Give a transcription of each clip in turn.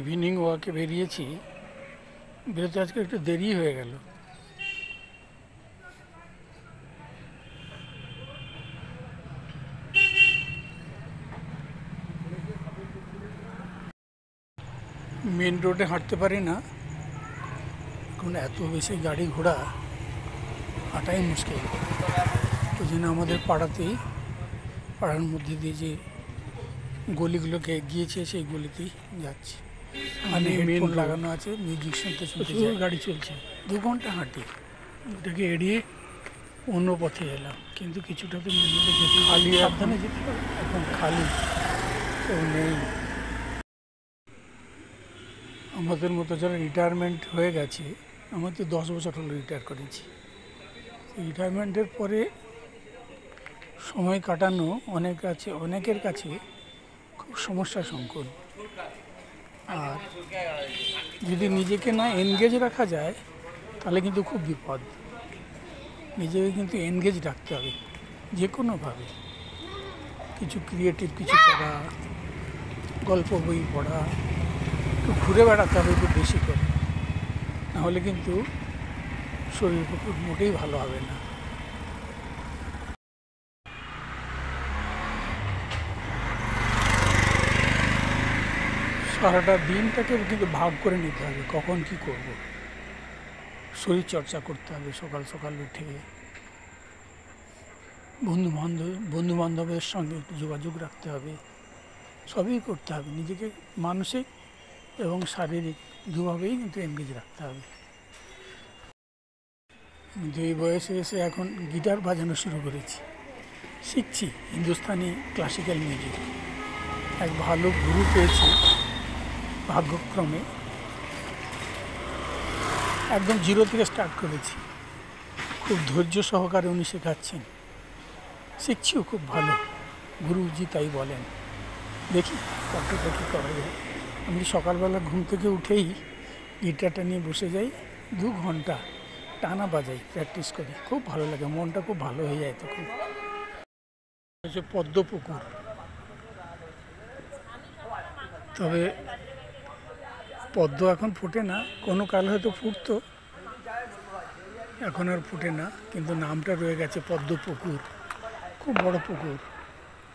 Evening ওয়াকে বেরিয়েছি, বেরোতে আজকে একটু দেরি হয়ে গেল। মেন রোডে হাঁটতে পারি না, এখন এত বেশি গাড়ি ঘোড়া, হাঁটাই মুশকিল। ওই জন্য আমাদের পাড়াতেই, পাড়ার মধ্যে দিয়ে যে গলিগুলোকে গিয়েছে সেই গলিতেই যাচ্ছি। মানে হেডফোন লাগানো আছে, মিউজিক শুনতে শুনতে গাড়ি চলছে। 2 ঘন্টা হাঁটি, ওটাকে এড়িয়ে অন্য পথে এলাম, কিন্তু কিছুটা তো মেন রোডে যেতে, খালি সাবধানে যেতে পারে, এখন খালি কেউ নেই। আমাদের মতো যারা রিটায়ারমেন্ট হয়ে গেছে, আমার তো 10 বছর হলো রিটায়ার করেছি। রিটায়ারমেন্টের পরে সময় কাটানো অনেকের কাছে খুব সমস্যা সংকুল। আর যদি নিজেকে না এনগেজ রাখা যায় তাহলে কিন্তু খুব বিপদ। নিজেকে কিন্তু এনগেজ রাখতে হবে যে কোনোভাবে, কিছু ক্রিয়েটিভ কিছু করা, গল্প বই পড়া, একটু ঘুরে বেড়াতে হবে একটু বেশি করে, নাহলে কিন্তু শরীর পক্ষে মোটেই ভালো হবে না। সারাটা দিনটাকে কিন্তু ভাগ করে নিতে হবে, কখন কি করব। শরীর চর্চা করতে হবে, সকাল সকাল উঠে বন্ধু বান্ধবের সঙ্গে একটু যোগাযোগ রাখতে হবে, সবই করতে হবে। নিজেকে মানসিক এবং শারীরিক দুভাবেই কিন্তু এনগেজ রাখতে হবে। কিন্তু এই বয়সে এসে এখন গিটার বাজানো শুরু করেছি, শিখছি হিন্দুস্তানি ক্লাসিক্যাল মিউজিক। এক ভালো গুরু পেয়েছি ভাগ্যক্রমে, একদম 0 থেকে স্টার্ট করেছি। খুব ধৈর্য সহকারে উনি শেখাচ্ছেন, শিখছিও খুব ভালো, গুরুজি তাই বলেন। দেখি কতটা কী করা যায়। আমি সকালবেলা ঘুম থেকে উঠেই গিটারটা নিয়ে বসে যাই, 2 ঘন্টা টানা বাজাই, প্র্যাকটিস করি, খুব ভালো লাগে, মনটা খুব ভালো হয়ে যায় তখন। হচ্ছে পদ্মপুকুর, তবে পদ্ম এখন ফোটে না, কোনো কাল হয়তো ফুটতো, এখন আর ফুটে না, কিন্তু নামটা রয়ে গেছে পদ্মপুকুর। খুব বড় পুকুর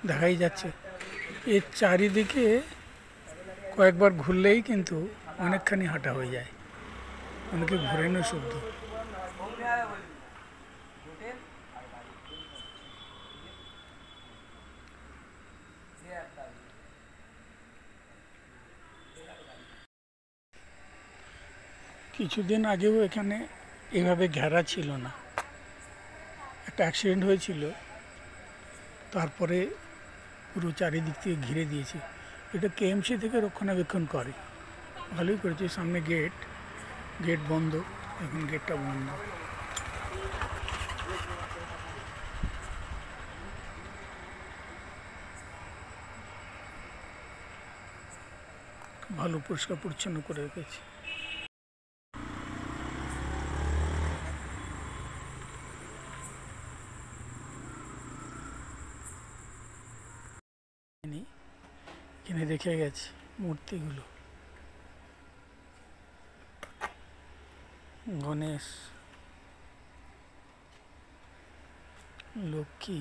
দেখাই যাচ্ছে, এর চারিদিকে কয়েকবার ঘুরলেই কিন্তু অনেকখানি হাঁটা হয়ে যায়, অনেকে ঘুরেনও শুদ্ধ। কিছুদিন আগেও এখানে এভাবে ঘেরা ছিল না, একটা অ্যাক্সিডেন্ট হয়েছিল, তারপরে পুরো চারিদিক থেকে ঘিরে দিয়েছে। এটা কেএমসি থেকে রক্ষণাবেক্ষণ করে, ভালোই করেছে। সামনে গেট বন্ধ, এখন গেটটা বন্ধ। ভালো পরিষ্কার পরিচ্ছন্ন করে রেখেছে। এখানে দেখে গেছি মূর্তিগুলো, গণেশ, লক্ষ্মী,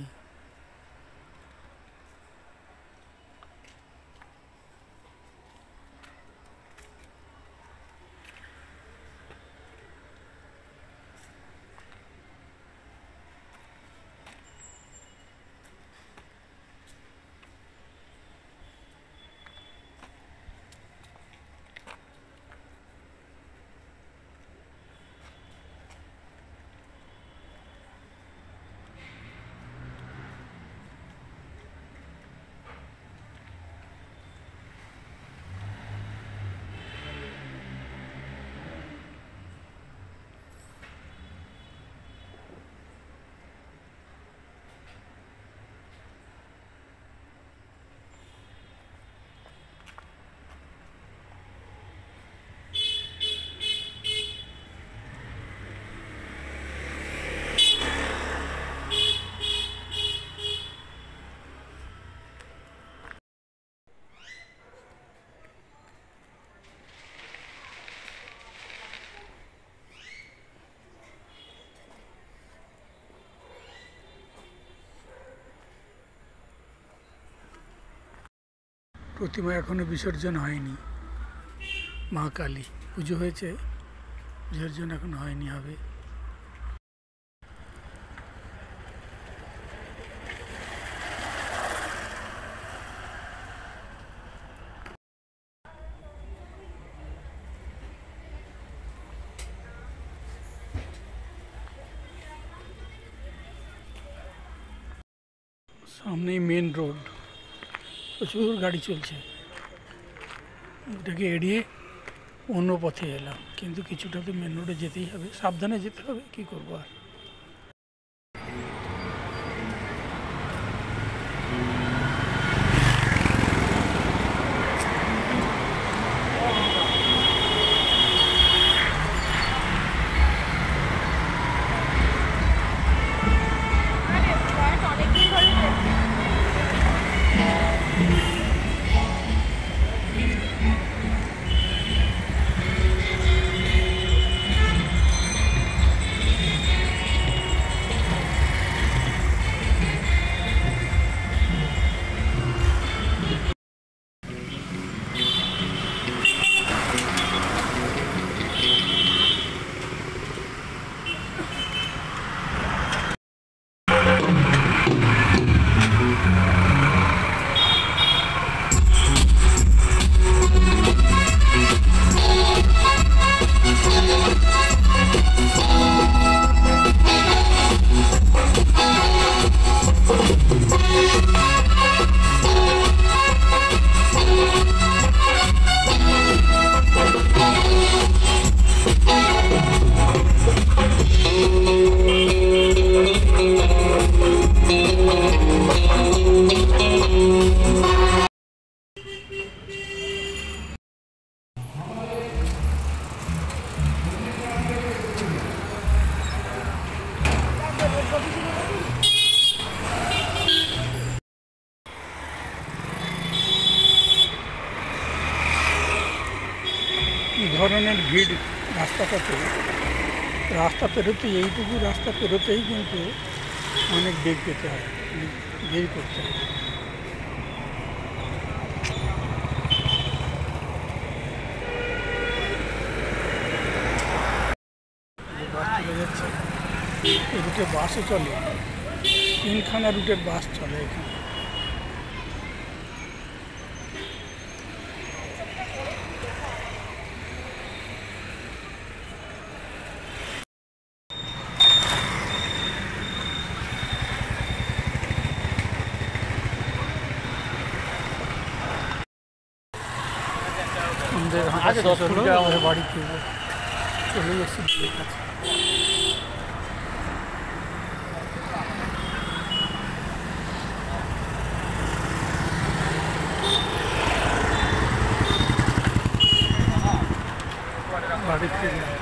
প্রতিমা এখনো বিসর্জন হয়নি। মা কালী পুজো হয়েছে, বিসর্জন এখনো হয়নি, হবে। সামনেই মেন রোড, প্রচুর গাড়ি চলছে। এটাকে এড়িয়ে অন্য পথে এলাম, কিন্তু কিছুটা তো মেন রোডে যেতেই হবে, সাবধানে যেতে হবে, কি করবো আর। ধরনের ভিড় রাস্তাটাতে, রাস্তা পেরোতে, এইটুকু রাস্তা পেরোতেই কিন্তু অনেক বেগ পেতে হয়, দেরি করতে হয়। বাস চলে যাচ্ছে, এই রুটে বাসও চলে, 3খানা রুটের বাস চলে এখানে। আমাদের 10 ফুট আমাদের বাড়ি ফিরবো, চলে যাচ্ছি বিয়ের কাছে। বাড়ি ফিরলাম।